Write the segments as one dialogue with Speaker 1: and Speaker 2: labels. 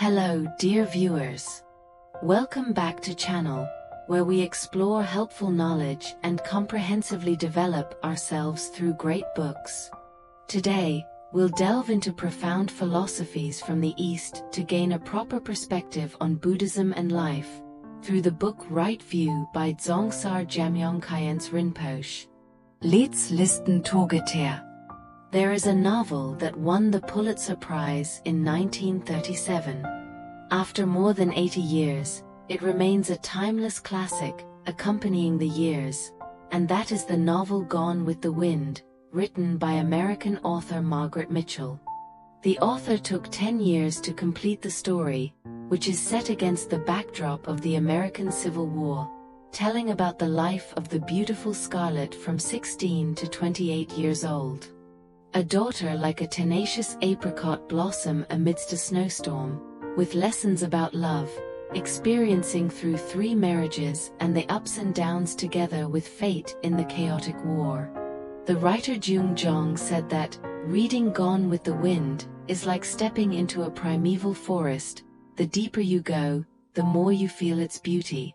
Speaker 1: Hello dear viewers. Welcome back to channel, where we explore helpful knowledge and comprehensively develop ourselves through great books. Today, we'll delve into profound philosophies from the East to gain a proper perspective on Buddhism and life, through the book Right View by Dzongtsar Jamyong Khyentse Rinpoche. Let's listen together. There is a novel that won the Pulitzer Prize in 1937. After more than 80 years, it remains a timeless classic, accompanying the years, and that is the novel Gone with the Wind, written by American author Margaret Mitchell. The author took 10 years to complete the story, which is set against the backdrop of the American Civil War, telling about the life of the beautiful Scarlett from 16 to 28 years old. A daughter like a tenacious apricot blossom amidst a snowstorm, with lessons about love, experiencing through 3 marriages and the ups and downs together with fate in the chaotic war. The writer Jung Jong said that, reading Gone with the Wind is like stepping into a primeval forest. The deeper you go, the more you feel its beauty.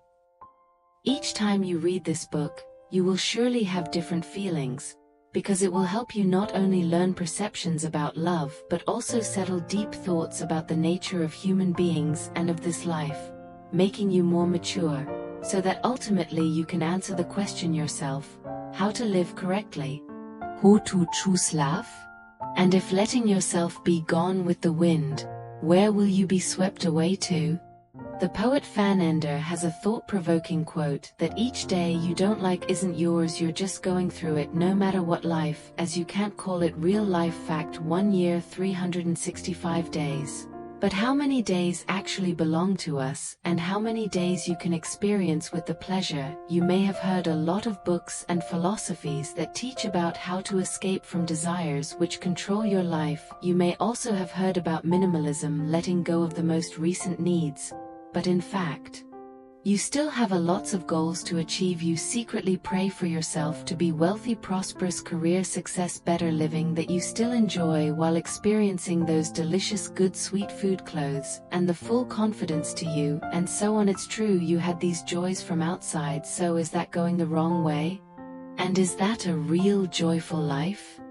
Speaker 1: Each time you read this book, you will surely have different feelings, because it will help you not only learn perceptions about love but also settle deep thoughts about the nature of human beings and of this life, making you more mature, so that ultimately you can answer the question yourself, how to live correctly. How to choose love? And if letting yourself be gone with the wind, where will you be swept away to? The poet Fan Ender has a thought-provoking quote that each day you don't like isn't yours, you're just going through it no matter what life, as you can't call it real life. Fact: 1 year 365 days. But how many days actually belong to us, and how many days you can experience with the pleasure? You may have heard a lot of books and philosophies that teach about how to escape from desires which control your life. You may also have heard about minimalism, letting go of the most recent needs. But in fact, you still have lots of goals to achieve. You secretly pray for yourself to be wealthy, prosperous, career success, better living that you still enjoy while experiencing those delicious, good, sweet food, clothes, and the full confidence to you, and so on. It's true, you had these joys from outside, so is that going the wrong way? And is that a real joyful life?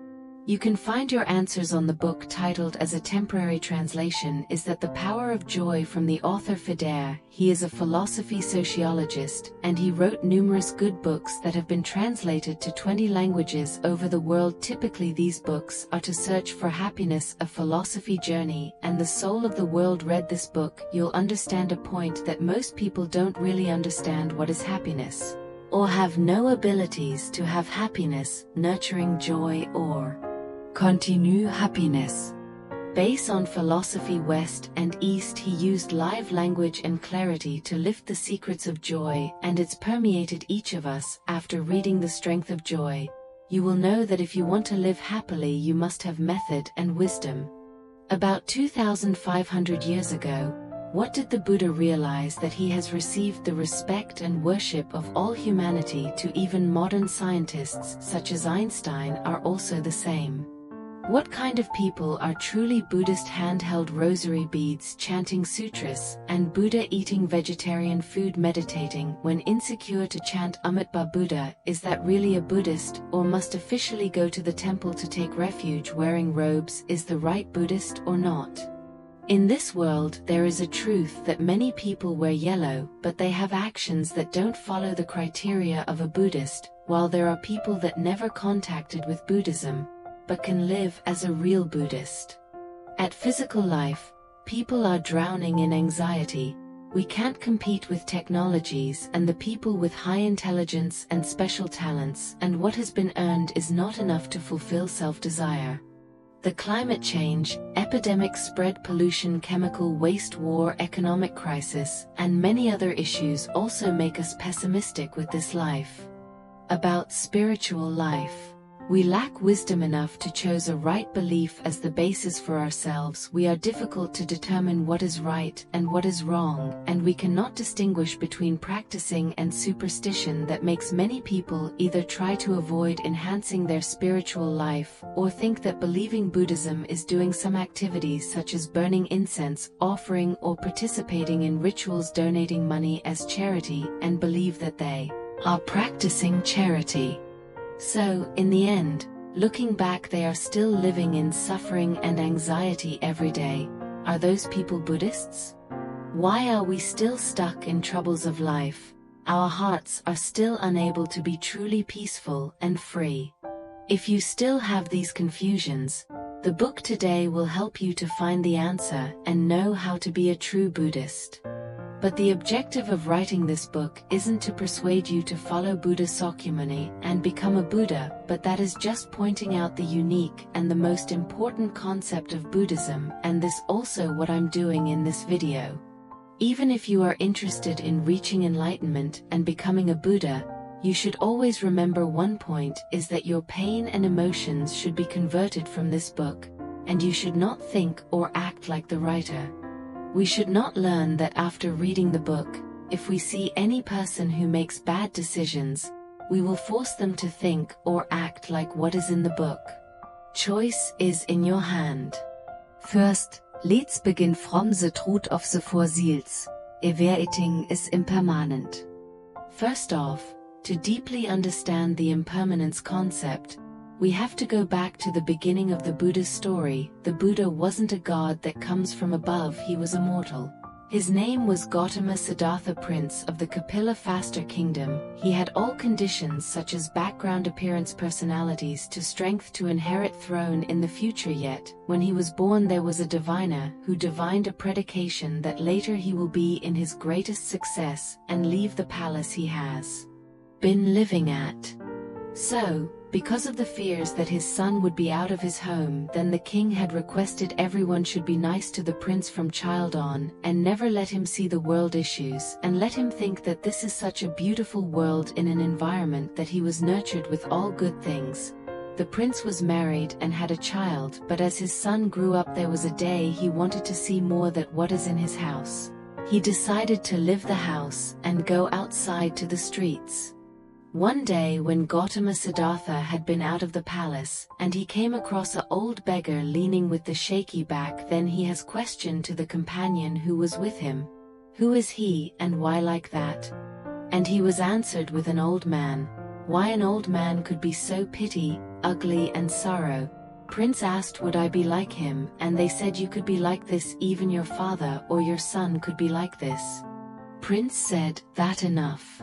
Speaker 1: You can find your answers on the book titled, as a temporary translation, Is That the Power of Joy, from the author Feder. He is a philosophy sociologist, and he wrote numerous good books that have been translated to 20 languages over the world. Typically these books are to search for happiness, a philosophy journey, and the soul of the world. Read this book, you'll understand a point that most people don't really understand: what is happiness, or have no abilities to have happiness, nurturing joy, or continue happiness. Based on philosophy West and East, he used live language and clarity to lift the secrets of joy, and it's permeated each of us. After reading The Strength of Joy, you will know that if you want to live happily, you must have method and wisdom. About 2,500 years ago, what did the Buddha realize? That he has received the respect and worship of all humanity. To even modern scientists such as Einstein are also the same. What kind of people are truly Buddhist? Handheld rosary beads, chanting sutras, and Buddha eating vegetarian food, meditating when insecure to chant Amitabha Buddha. Is that really a Buddhist, or must officially go to the temple to take refuge wearing robes? Is the right Buddhist or not? In this world there is a truth that many people wear yellow, but they have actions that don't follow the criteria of a Buddhist, while there are people that never contacted with Buddhism, but can live as a real Buddhist. At physical life, people are drowning in anxiety. We can't compete with technologies and the people with high intelligence and special talents, and what has been earned is not enough to fulfill self-desire. The climate change, epidemic spread, pollution, chemical waste, war, economic crisis, and many other issues also make us pessimistic with this life. About spiritual life. We lack wisdom enough to choose a right belief as the basis for ourselves. We are difficult to determine what is right and what is wrong, and we cannot distinguish between practicing and superstition that makes many people either try to avoid enhancing their spiritual life or think that believing Buddhism is doing some activities such as burning incense, offering or participating in rituals, donating money as charity, and believe that they are practicing charity. So, in the end, looking back, they are still living in suffering and anxiety every day. Are those people Buddhists? Why are we still stuck in troubles of life? Our hearts are still unable to be truly peaceful and free. If you still have these confusions, the book today will help you to find the answer and know how to be a true Buddhist. But the objective of writing this book isn't to persuade you to follow Buddha Sakyamuni and become a Buddha, but that is just pointing out the unique and the most important concept of Buddhism, and this also what I'm doing in this video. Even if you are interested in reaching enlightenment and becoming a Buddha, you should always remember one point is that your pain and emotions should be converted from this book, and you should not think or act like the writer. We should not learn that after reading the book, if we see any person who makes bad decisions, we will force them to think or act like what is in the book. Choice is in your hand.
Speaker 2: First, let's begin from the truth of the four seals. Everything is impermanent.
Speaker 1: First off, to deeply understand the impermanence concept, we have to go back to the beginning of the Buddha's story. The Buddha wasn't a god that comes from above, he was immortal. His name was Gautama Siddhartha, prince of the Kapila Faster kingdom. He had all conditions such as background, appearance, personalities to strength to inherit throne in the future, yet, when he was born there was a diviner who divined a predication that later he will be in his greatest success and leave the palace he has been living at. So, because of the fears that his son would be out of his home, then the king had requested everyone should be nice to the prince from child on, and never let him see the world issues, and let him think that this is such a beautiful world in an environment that he was nurtured with all good things. The prince was married and had a child, but as his son grew up there was a day he wanted to see more than what is in his house. He decided to leave the house and go outside to the streets. One day when Gautama Siddhartha had been out of the palace, and he came across an old beggar leaning with the shaky back, then he has questioned to the companion who was with him, "Who is he and why like that?" And he was answered with an old man. Why an old man could be so petty, ugly and sorrow. Prince asked, would I be like him, and they said you could be like this, even your father or your son could be like this. Prince said, that enough.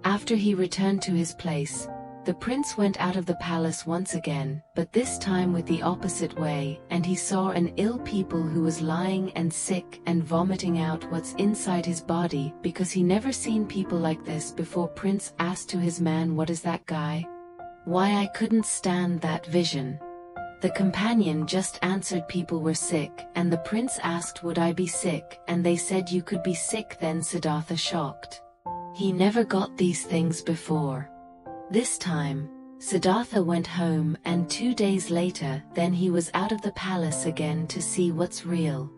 Speaker 1: After he returned to his place, the prince went out of the palace once again, but this time with the opposite way, and he saw an ill people who was lying and sick and vomiting out what's inside his body, because he never seen people like this before. Prince asked to his man, what is that guy? Why I couldn't stand that vision. The companion just answered people were sick, and the prince asked would I be sick, and they said you could be sick. Then Siddhartha shocked. He never got these things before. This time, Siddhartha went home, and 2 days later, then he was out of the palace again to see what's real.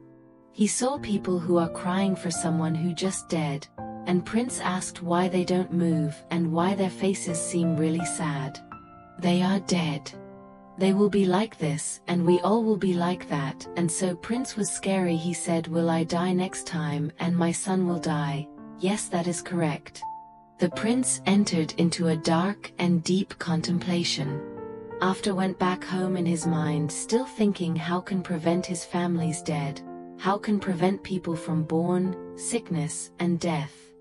Speaker 1: He saw people who are crying for someone who just dead, and Prince asked why they don't move and why their faces seem really sad. They are dead. They will be like this, and we all will be like that, and so Prince was scary. He said, will I die next time, and my son will die? Yes, that is correct. The prince entered into a dark and deep contemplation. After went back home in his mind, still thinking how can prevent his family's dead, how can prevent people from born, sickness and death.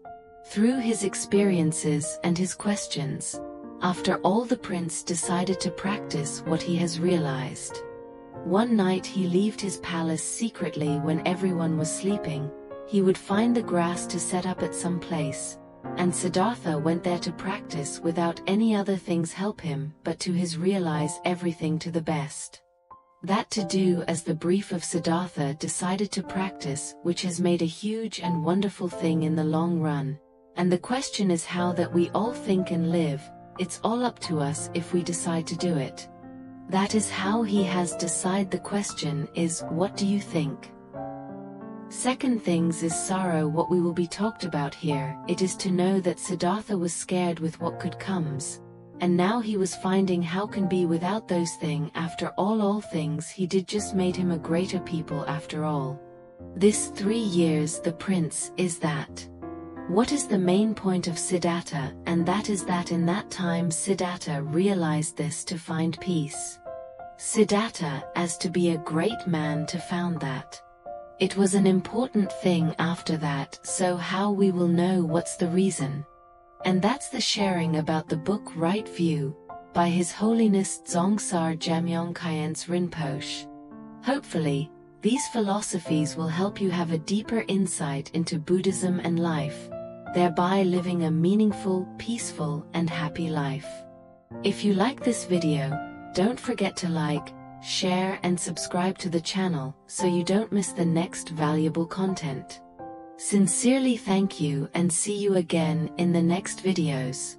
Speaker 1: Through his experiences and his questions, after all the prince decided to practice what he has realized. One night he left his palace secretly when everyone was sleeping. He would find the grass to set up at some place, and Siddhartha went there to practice without any other things help him, but to his realize everything to the best. That to do as the brief of Siddhartha decided to practice, which has made a huge and wonderful thing in the long run. And the question is how that we all think and live, it's all up to us if we decide to do it. That is how he has decided. The question is, what do you think? Second things is sorrow. What we will be talked about here, it is to know that Siddhartha was scared with what could comes, and now he was finding how can be without those things. After all things he did just made him a greater people after all. This 3 years the prince is that. What is the main point of Siddhartha, and that is that in that time Siddhartha realized this to find peace. Siddhartha as to be a great man to found that. It was an important thing after that, so how we will know what's the reason. And that's the sharing about the book Right View, by His Holiness Dzongtsar Jamyong Khyentse Rinpoche. Hopefully, these philosophies will help you have a deeper insight into Buddhism and life, thereby living a meaningful, peaceful, and happy life. If you like this video, don't forget to like, share and subscribe to the channel so you don't miss the next valuable content. Sincerely thank you and see you again in the next videos.